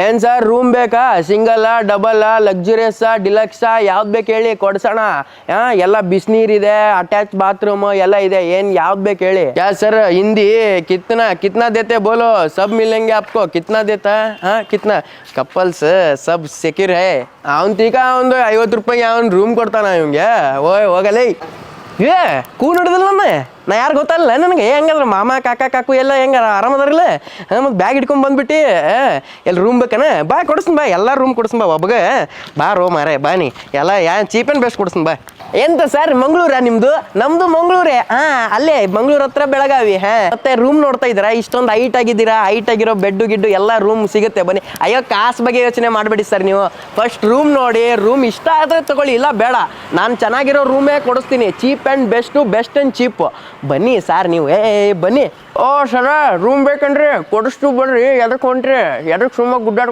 ಏನ್ sir room ಬೇಕಾ? Single double luxurious deluxe ಯಾವ್ದು ಬೇಕು ಹೇಳಿ ಕೊಡ್ಸೋಣ. ಎಲ್ಲ ಬಿಸಿನೀರಿದೆ, ಅಟ್ಯಾಚ್ ಬಾತ್ರೂಮ್ ಎಲ್ಲ ಇದೆ. ಏನ್ ಯಾವ್ದು ಬೇಕು ಹೇಳಿ? ಯಾ ಸರ್ ಹಿಂದಿ ಕಿತ್ನಾ ಕಿತ್ನಾ ದೇತೆ ಬೋಲೋ, ಸಬ್ ಮಿಲೆಂಗೆ ಆಪ್ಕೋ. ಕಿತ್ನಾ ದೇತಾ? ಕಿತ್ನಾ ಕಪಲ್ಸ್ ಸಬ್ ಸೆಕ್ಯೂರ್ ಹೇ. ಅವ್ನ್ ತೀಕ ಒಂದು 50 ರೂಪಾಯಿ ಅವ್ನು ರೂಮ್ ಕೊಡ್ತಾನ ಇವಂಗೆ. ಓಯ್ ಹೋಗಲೇ ಕೂಡ್ ಹಿಡ್ದಿಲ್ಲ ನಾ ಯಾರು ಗೊತ್ತಲ್ಲ ನನಗೆ. ಹೆಂಗಂದ್ರೆ ಮಾಮ ಕಾಕ ಕಾಕು ಎಲ್ಲ ಹೆಂಗಾರ ಆರಾಮದಾರಲ್ಲ. ಮತ್ತು ಬ್ಯಾಗ್ ಇಟ್ಕೊಂಡ್ ಬಂದ್ಬಿಟ್ಟು ಎಲ್ಲಿ ರೂಮ್ ಬೇಕನ ಬಾ ಕೊಡಿಸ್ತೀನಿ ಬಾ. ಎಲ್ಲ ರೂಮ್ ಕೊಡಿಸ್ತೀನಿ ಬಾ ಒಬ್ಬಗ. ಬಾ ರೋ ಮಾರೇ ಬಾ ನೀ ಎಲ್ಲ ಚೀಪ್ ಆ್ಯಂಡ್ ಬೆಸ್ಟ್ ಕೊಡಿಸ್ತೀನಿ ಬಾ. ಎಂತ ಸರ್ ಮಂಗಳೂರಾ ನಿಮ್ಮದು? ನಮ್ಮದು ಮಂಗಳೂರೇ. ಅಲ್ಲೇ ಮಂಗಳೂರು ಹತ್ರ ಬೆಳಗಾವಿ. ಮತ್ತೆ ರೂಮ್ ನೋಡ್ತಾ ಇದ್ದೀರಾ? ಇಷ್ಟೊಂದು ಹೈಟ್ ಆಗಿದ್ದೀರಾ, ಹೈಟ್ ಆಗಿರೋ ಬೆಡ್ಡು ಗಿಡ್ಡು ಎಲ್ಲ ರೂಮ್ ಸಿಗುತ್ತೆ ಬನ್ನಿ. ಅಯ್ಯೋ ಕಾಸು ಬಗ್ಗೆ ಯೋಚನೆ ಮಾಡಬೇಡಿ ಸರ್ ನೀವು. ಫಸ್ಟ್ ರೂಮ್ ನೋಡಿ, ರೂಮ್ ಇಷ್ಟ ಆದರೆ ತಗೊಳ್ಳಿ, ಇಲ್ಲ ಬೇಡ. ನಾನು ಚೆನ್ನಾಗಿರೋ ರೂಮೇ ಕೊಡಿಸ್ತೀನಿ. Cheap and best and cheap. ಬನ್ನಿ ಸಾರ್ ನೀವು ಬನ್ನಿ. ಓ ಸರ ರೂಮ್ ಬೇಕನ್ರಿ? ಕೊಡಿಸ್ತು ಬರ್ರಿ. ಎದಕ್ಕೆ ಹೊಂಟ್ರಿ? ಎದಕ್ಕೆ ಸುಮ್ಮ ಗುಡ್ಡಾಡ್ಕೊ